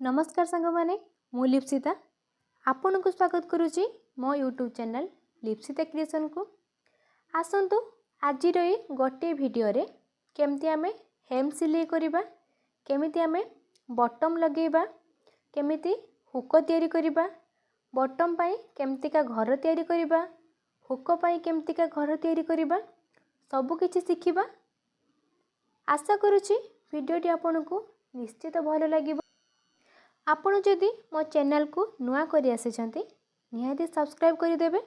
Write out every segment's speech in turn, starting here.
नमस्कार सांग माने मु लिप्सिता आपन को स्वागत करुच्ची मो यूट्यूब चैनल लिप्सिता क्रिएशन को। आसतु आज गोटे वीडियो रे केमती आमे हेम सिलाई करिबा, केमिति आमे बटम लगेबा, केमिति हुक तयारी करिबा, बटम पाई केमती का घर तयारी करिबा, हुक पाई केमती का घर तयारी करिबा, सबु किछि सिखिबा। आशा करुच्ची वीडियोटी आपन को निश्चित भल लागिबो। आपण जदि मो चैनल को नुआ करी आसिछंती निहाती सब्सक्राइब करि देबे।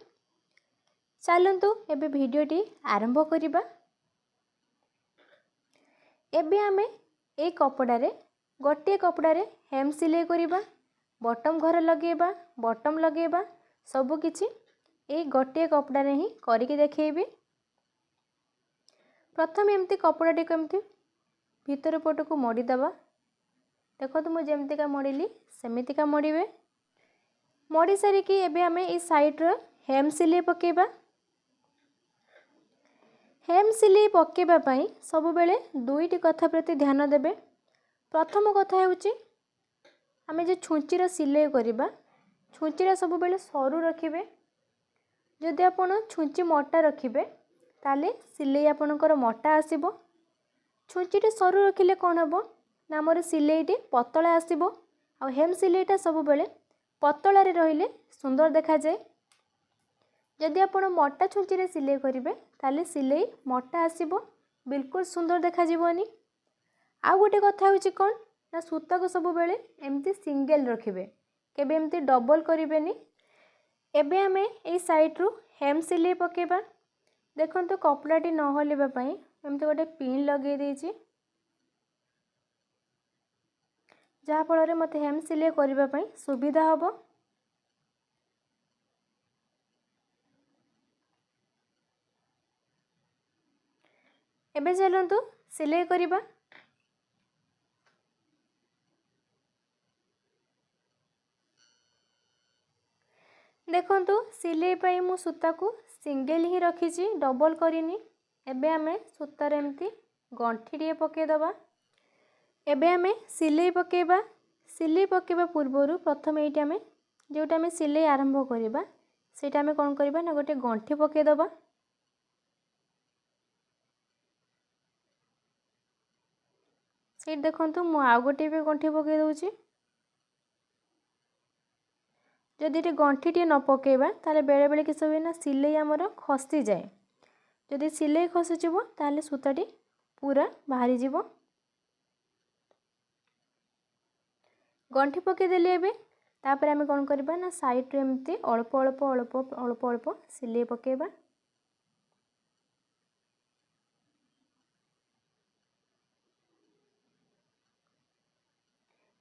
चलंतु एबे वीडियोटी आरंभ करिबा। एबे आमे ए कपड़ा रे गोटे कपड़ा रे हेम सिलाई करिबा, बटम घर लगेबा, बटम लगेबा, सब किछि ए गोटे कपड़ा रे ही करिके देखैबे। प्रथम एमती कपड़ाटी केमती भीतर पट को मोड़ी दबा। देखो तो मुझे जमती का मोड़िली सेमिति का मोड़े। मोड़ी सारिकी एबे आमे ई साइड रो हेम सिलाई पकेबा। हेम सिलाई पकेबा पई सब बेले दुईटी कथा प्रति ध्यान देबे। प्रथम कथा हेउची आमे जे छुंची रो सिलाई करिबा, छुंचीरा सब बेले सरू रखिबे। जदि आपण छुंची मोटा रखिबे ताले सिलाई आपनकर मोटा आसीबो। छुंचीटे सरू रखिले कोन हबो ना मोर सिलाईटी पतला आसीबो। आ हेम सिलाईटा सब बेले पतला रे रहिले सुंदर देखा जाए। जदि आपण मोटा छुंची रे सिलाई करिवे ताले सिलाई मोटा आसीबो, बिल्कुल सुंदर देखा जीवनी। आ गोटे कथा होची कोन ना सूता को सब बेले एमती सिंगल रखिबे, केबे एमती डबल करिवेनी। एबे हमें ए साइड रु हेम सिलाई पकेबा। देखंतु कपड़ाटी न हलिबा पई एमती गोटे पिन लगे देछि, जहा फल मते हेम सिलाई करिबा पई सुविधा हबो। एबे चलंतु सिलाई करिबा। देखंतु सिलाई पई मु सूता को सिंगल ही रखिछि, डबल करिनी। एबे हमें सूता रे एमती गंठी टिए पके दबा। एबे हमें सिलाई पकेबा। सिलाई पकेबा पूर्वरु प्रथम एटा हमें जोटा हमें सिलाई आरंभ करिबा सेटा हमें कोन करिबा ना गोटे गंठी पके दबा। से देखंतु मु आ गोटे भी गंठी पके दउची। जदि ये गंठी टी न पकेबा ताले बेले बेले किस हुए ना सिलाई हमर खसी जाए। जदि सिलाई खसी जिवो ताले सूताटी पूरा बाहरी जिवो। गंठी पके देले एबे तापर हमें कोन करबा ना साइड रे एमती अल्प अल्प अल्प अल्प अल्प सिलाई पकेबा।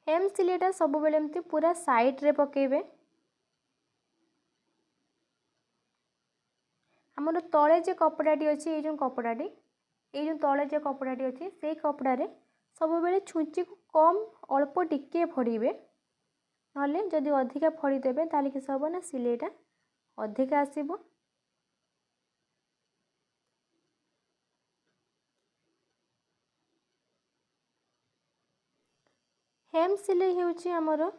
हेम सिलाईटा सब बेले एमती पूरा साइड रे पकेबे। हमर तळे जे कपड़ाटी अछि ए जो कपड़ाटी ए जो तळे जे कपड़ाटी अछि से कपड़ा रे सब बेले छुंची को कम अल्प टिके फड़ीबे। नले जदि अधिका फड़ी देबे ताले किस हबो ना सिलाईटा अधिका आसीबो। हेम सिलाई हेउची हमर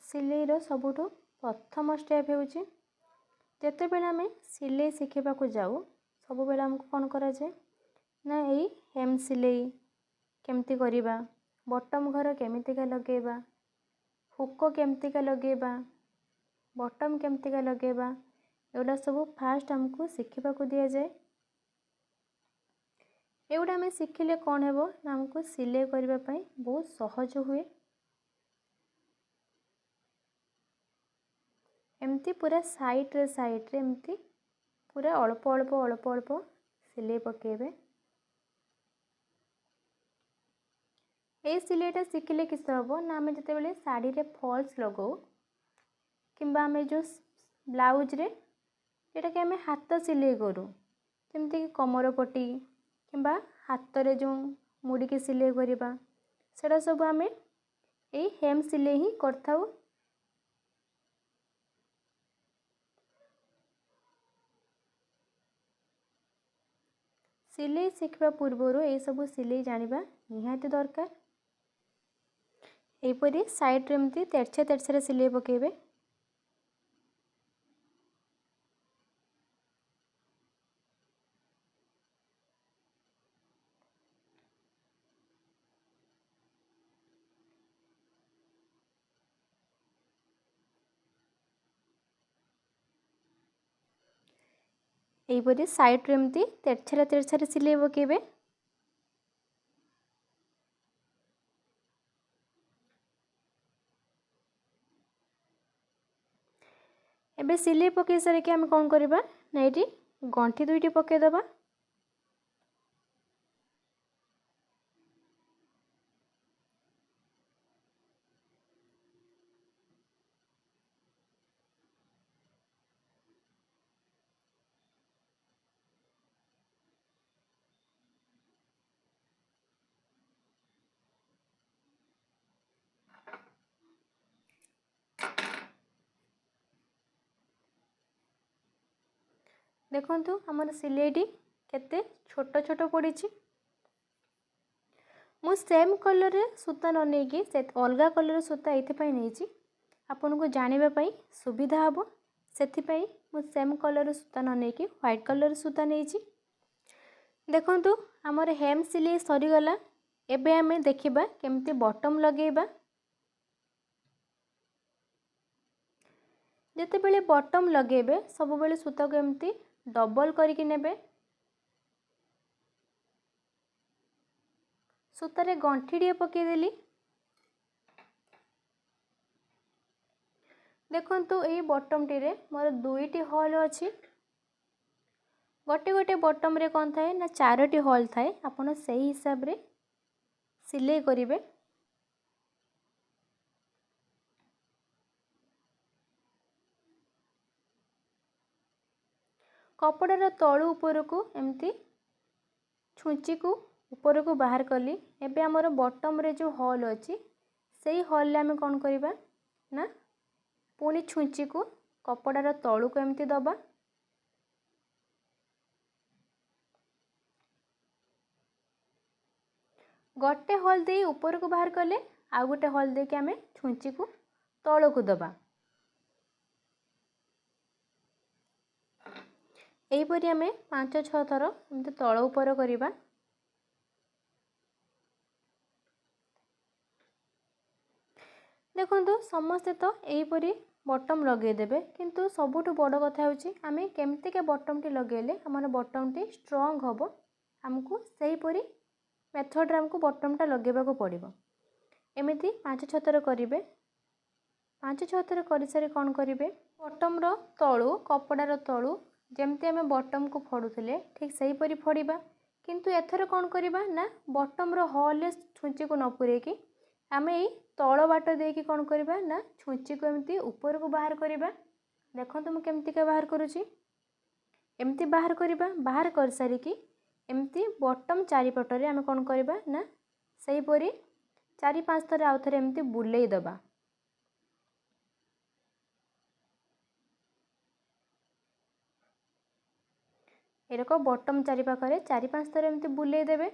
सिलाई रो सबुठो प्रथम स्टेप हेउची। जेते बेले हमें सिलाई शिखिबा को जाऊ सब बेले हमको कोन करा जाए ना एई हेम सिलाई केमती करिबा, बटम घर केमिति का लगेबा, हुक केमती का लगेबा, बटम केमती का लगेबा, एउडा सब फास्ट हमको शिखिबा को दिया जाए। एउडा हमें शिखिले कोन हेबो ना हमको सिलाई करिबा पई बहुत सहज हुए। एमती पूरा साइड रे एमती पूरा अल्प अल्प अल्प अल्प सिलाई पकेबे। ए सिलाईटा शिखिले किस हबो ना हमें जते बेले साड़ी रे फॉल्स लगो किंबा हमें जो ब्लाउज रे जेटा कि हमें हाथ सिलाई करू जेमती कि कमर पट्टी किंबा हाथ रे जो मुड़ी के सिलाई करिबा सेटा सब हमें ए हेम सिलाई ही करथाऊ। सिलाई शिखिबा पूर्वरु ए सब सिलाई जानिबा निहाती दरकार। एहीपरि साइड रे एमती तेरछा तेरछा सिलाई पकेबे। एहीपरि साइड रे एमती तेरछा तेरछा सिलाई पकेबे। एबे सिलाई पकई सारिक आम कौन करवा ना ये गंठी दुईटी पकईदबा। देखंतु हमर सिलाईटी केते छोट छोट पड़ी। मु सेम कलर रे सूता न नेकी से अलगा कलर सूता एथिपाई नहीं आपन को जानिबा पई सुविधा हबो सेथिपाई मु सेम कलर सूता न नेकी व्हाइट कलर सूता नेची। देखंतु हमर हेम सिलाई सरी गला। एबे हमें देखिबा केमती बॉटम लगेबा। जते बेले बॉटम लगेबे सब बेले सूता को एमती डबल करके नेबे। सूतारे गंठी टे पकईदेली। देखंतु एई बॉटम टी रे मोर दुईटी होल अछि। गोटे गोटे बॉटम रे कौन थाए ना चारोटी होल थाए। आपण सही हिसाब रे सिलाई करिवे। कपड़ार तळु ऊपर को एमती छुंची को ऊपर को बाहर कली। एबे हमर बॉटम रे जो होल अछि सेही होल ले हमें कौन करबा ना पुनी छुंची को कपड़ार तळु को एमती दबा। गोटे होल दे ऊपर को बाहर कले आ गोटे होल दे के हमें छुंची को तळु को दबा। एहीपरि आमे 5-6 थर एमती तळ ऊपर करिबा। देखंतु समस्ते तो एहीपरि बॉटम लगे देबे किंतु सबुठु बड़ कथा होची आमे केमती के बॉटम टी लगेले हमर बॉटम टी स्ट्रांग हबो। हमकु सेहीपरि मेथड रे हमकु बॉटम टा लगेबा को पड़िबो। एमिति 5-6 थर करिवे। 5-6 थर करि सारी कोन करिवे बॉटम रो तळु कपड़ार तळु जेमती आमे बॉटम को फोड़ुथिले ठीक सही परी फोड़िबा। किंतु एथर कोन करिबा ना बॉटम रो होल छुंची को न पुरे की आमे एई तळ बाट दे की कोन करिबा ना छुंची को एमती ऊपर को बाहर करिबा। देखंतु म केमती का बाहर करूची एमती बाहर करिबा। बाहर कर सारी की एमती बॉटम चारि पट रे आमे कोन करिबा ना सही परी 4-5 थर आउ थरे एमती बुलेई दबा। एरक बॉटम चारि पाखरे 4-5 थर एमती बुलेई देबे।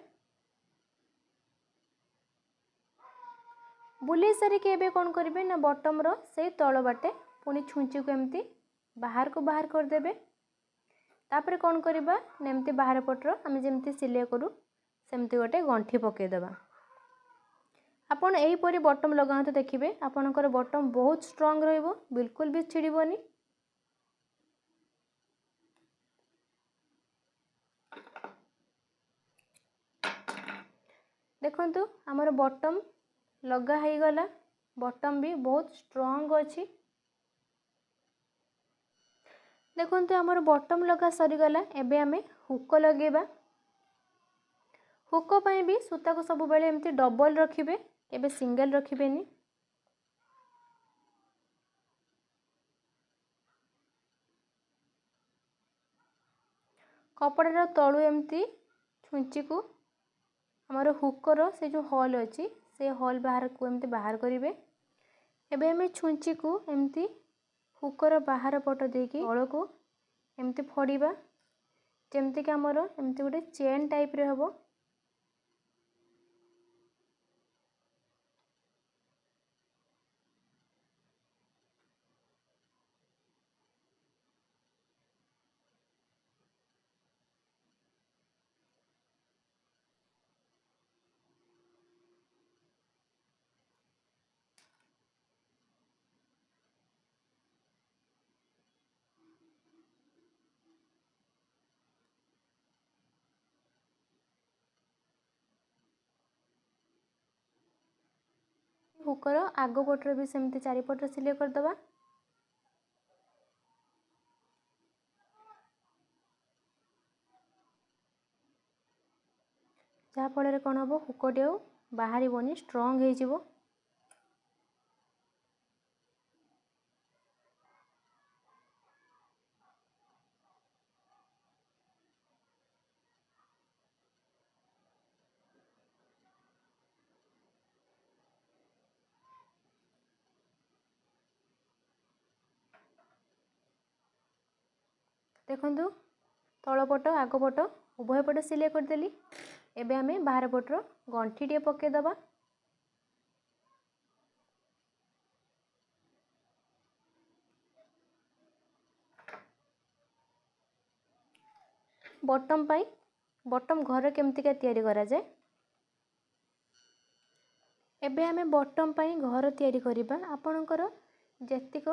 बुलेई सारी के एबे कोन करिवे ना बॉटम रो से तळ बाटे पुनी छुंची को एमती बाहर कर देबे। तापरे कोन करिबा ना एमती बाहर पटरो आमे जेमती सिलाई करू सेमती गोटे गंठी पकई देबा। आपण एही परी बॉटम लगांतु देखिबे आपनकर बॉटम बहुत स्ट्रांग रहइबो बिल्कुल भी छिड़िबोनी। देखंतु हमर बॉटम लगा ही गला। बॉटम भी बहुत स्ट्रांग अछि। देखंतु हमर बॉटम लगा सरी गला। एबे हमें हुक लगेबा। हुक पई भी सूता को सब बेले एमती डबल रखिबे केबे सिंगल रखिबेनी। कपड़ार तळु एमती छुंची को हमर हुकर से जो होल अछि से होल बाहर को एमती बाहर करिवे। एबे हमें छुंची को एमती हुकर बाहर पट देकी तळ को एमती फोड़िबा जेमती कि हमर एमती गोटे चेन टाइप रे हबो। हुकर आग पटर भी सेमती चारिपट सिलाई करदबा। जहाँफल कौन हम हुकटी आ बाहर स्ट्रंग हो। देखु तलपट आगपट उभय पट सिलाई करदेली। एबे आमे बाहर पटर गंठी टे पकेदबा। बटम पाई बटम घर केमतिका तैयारी करा जाए। एबे आमे बटम पाई घर तैयारी करिबा। आपणकर जेतिक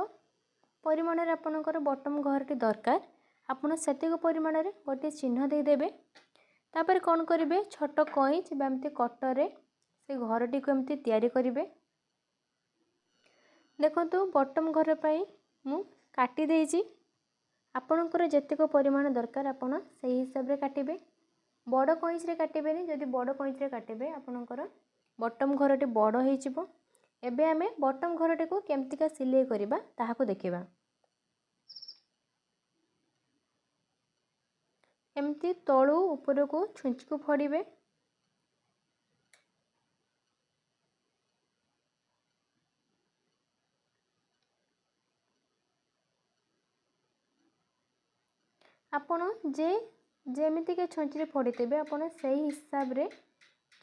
परिमाण रे आपणकर बटम घरटी दरकार आपण सेतिक परिमाण रे गोटे चिन्ह दे देबे। तापर कौन करिवे छोट कईच एमती कटर रे से घरटी को एमती तैयारी करिवे। देखंतु बटम घर पाई मु काटी देइची। आपणकर जेतिक परिमाण दरकार आपण सही हिसाब रे काटिबे। बड़ कईच रे काटिबेनी। जदि बड़ कईच रे काटिबे आपणकर बटम घरटी बड़ हो जिवो। एबे आमे बटम घरटी को केमतिका सिलाई करिबा ताहाको देखिबा। एमती तळु ऊपर को छुंच को फड़िबे। आपण जेमिति के छंची फड़ीते आपण सही हिसाब रे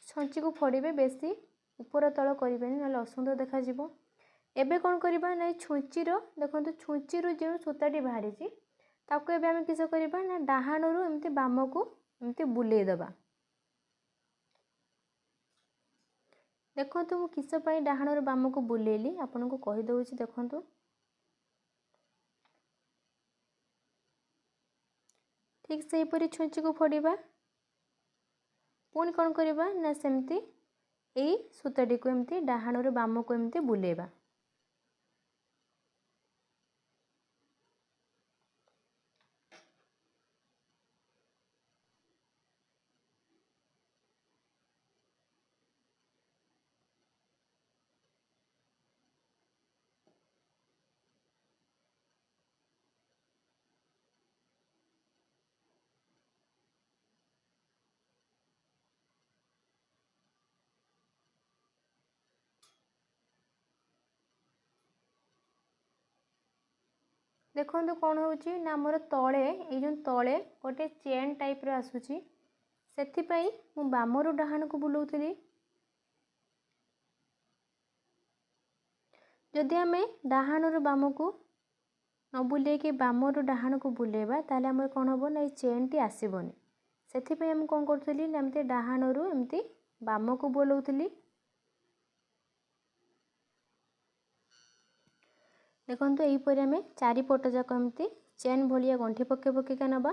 छंची को फड़िबे। बेसी ऊपर तळ करिबेनी नले असुंदर देखा जिवो। एबे कोन करिबा नै छुंचीर देखंतु छुंचीर जे सूताटी बाहरी छि ताको एबे हम किस करिबा ना डाहाणरू एमती बाम को एमती बुलेई दबा। देखंतु मु किस पई डाहाणरू बाम को बुलेइली आपन को कहि दउछि। देखंतु ठीक से परी छुंची को फड़िबा। पुणी कौन करिबा ना सेमती एई सूताटी को एमती डाहाणरू बाम को एमती बुलेइबा। देखो कौन होची ना मोर तले ये जो तले गोटे चेन टाइप रे आसुची सेथिपाई मु बामरू डाहाण को बुलाउथली। जदि आमे डाहाणरू बाम को न बुले कि बामरू डाहाण को बुलेबा ताले हमर कोन हबो ना चेन टी आसीबोनी। सेथिपाई हम कोन करथली ना एमती डाहाणरू एमती बाम को बुलाउथली। देखंतु एही परे हमें चारि पट जाक एमती चेन भलिया गंठी पके पके का नबा।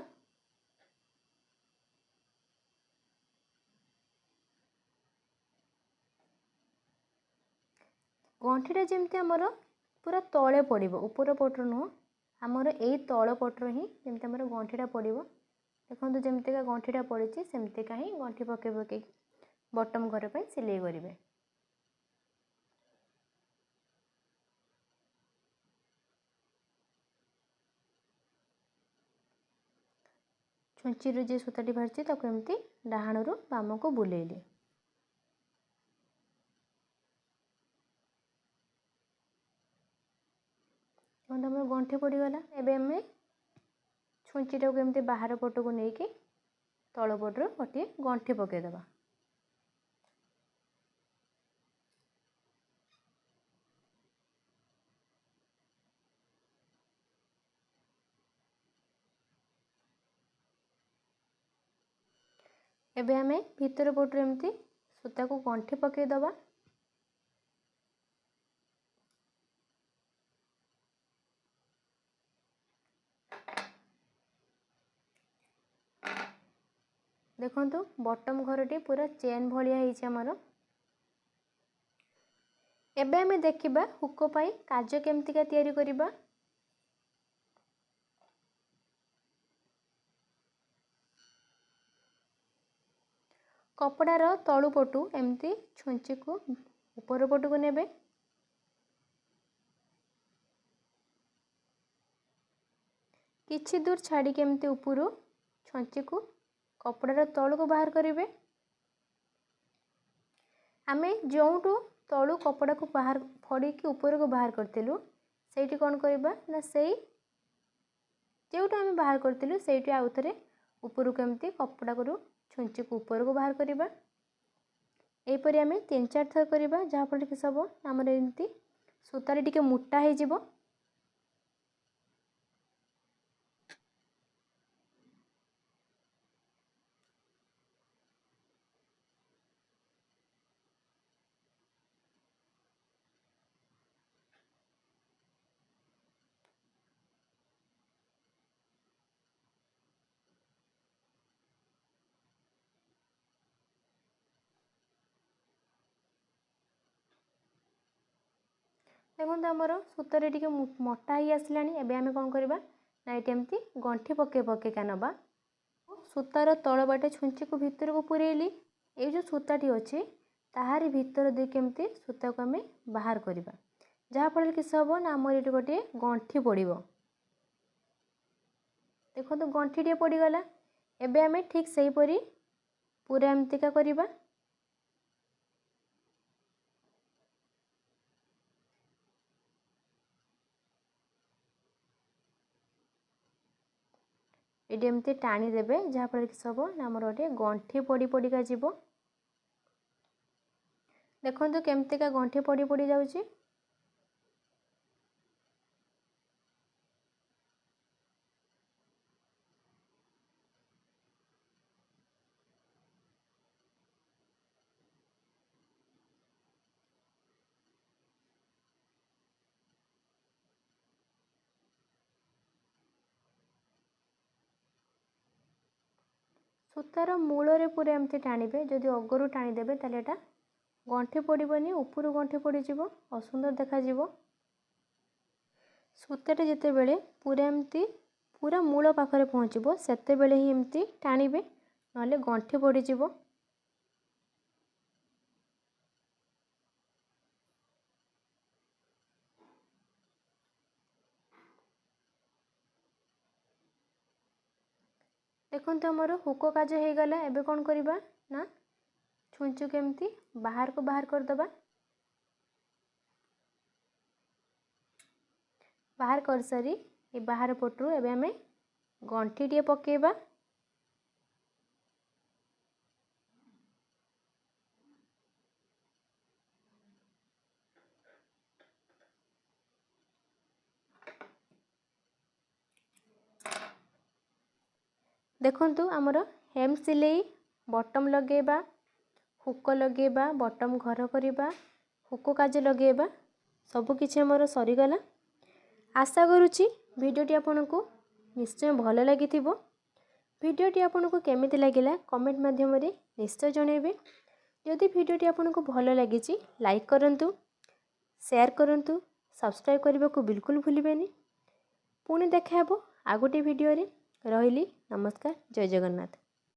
गंठीटा जेमती हमर पूरा तळे पड़िबो ऊपर पटर नुह हमर एई तळ पटर ही जेमती हमर गंठीटा पड़िबो। देखंतु जेमती का गंठीटा पड़िछि सेमती का ही गंठी पके पके बटम घर पे सिलाई करिवे। छुंचीर जे सूताटी बाहर ताको एमती डाहाणरू बाम को बुलेइली। हमर गंठी पड़गला। एबे हमें छुंचीटा को एमती बाहर पट को लेकिन तल पटर गोटे गंठी पकेदबा। एबे हमें भीतर पटर एमती सूता को गंठी पकेदबा। देखंतु बटम घरटी पूरा चेन भलिया हिचे हमर। एबे आमे देखिबा हुक पाई काज केमतिका तयारी करिबा। कपड़ार तळु पटु एमती छुंची को ऊपर पटु को नेबे। किछि दूर छाड़ी केमती ऊपरू छुंची को कपड़ार तळु को बाहर करिवे। आमे जोंटू तळु कपड़ा को बाहर फड़ी की ऊपर को बाहर करतिलु सेठी कोन करबा ना सेई जेउटू आमे बाहर करतिलु सेठी आउथरे ऊपर को एमती कपड़ा को छुंची को ऊपर को बाहर करिबा। एपरि आमे 3-4 थर करिबा जहा फल कि सब हमर एमती सूतारे टिके मोटा हे जिवो। देखो आमर सूतारे टिके मोटा ही आसलानी। एबे आमे कोन करबा ना एटी एमती गंठी पके पके का नबा। सूतार तळ बाटे छुंची को भीतर को पुरेली ए जो सूताटी अछि ताहारी भीतर दे केमती सूता को आमे बाहर करबा जहा फल कि सब ना हमर एटी गोटे गंठी पड़िबो। देखो तो गंठी टे पड़ी गला। एबे आमे ठीक सही परी पूरा एमतिका करबा। एटी एमती टाणी देबे जहा फल कि सब ना हमर गोटे गंठी पड़ी पड़ीका जीवो। देखो केमतिका गंठी पड़ी पड़ी जाउची। सूतार मूलरे पूरा एमती टाणीबे। जदि अगरु टाणी देबे ताले एटा गंठी पड़िबनी ऊपर गंठी पड़ी जिवो असुंदर देखा जिवो। सूताटे जेते बेले पूरा एमती पूरा मूल पाखरे पहुँचबो सेते बेले ही एमती टाणीबे नले गंठी पड़ी जिवो। देखो आमर हुक काज हो गला। एबे कौन करबा ना छुंचू केमती बाहर को बाहर कर दबा। बाहर कर सारी ए बाहर पटु एबे हमें गंठी टिए पकेबा। देखंतु आमर हेम सिलाई बटम लगेबा हुक लगेबा बटम घर करबा हुक काज लगेबा सब किछि हमर सरी गला। आशा करूची वीडियोटी आपनको निश्चय भल लागिथिबो। वीडियोटी आपनको केमिति लागिला कमेंट माध्यम रे निश्चय जणेबे। यदि वीडियोटी आपनको भल लागिची लाइक करंतु शेयर करंतु सब्सक्राइब करने को बिल्कुल भूलिबेनी। पुणी देखा हेबो आ गोटे वीडियो रे। रहिली नमस्कार जय जगन्नाथ।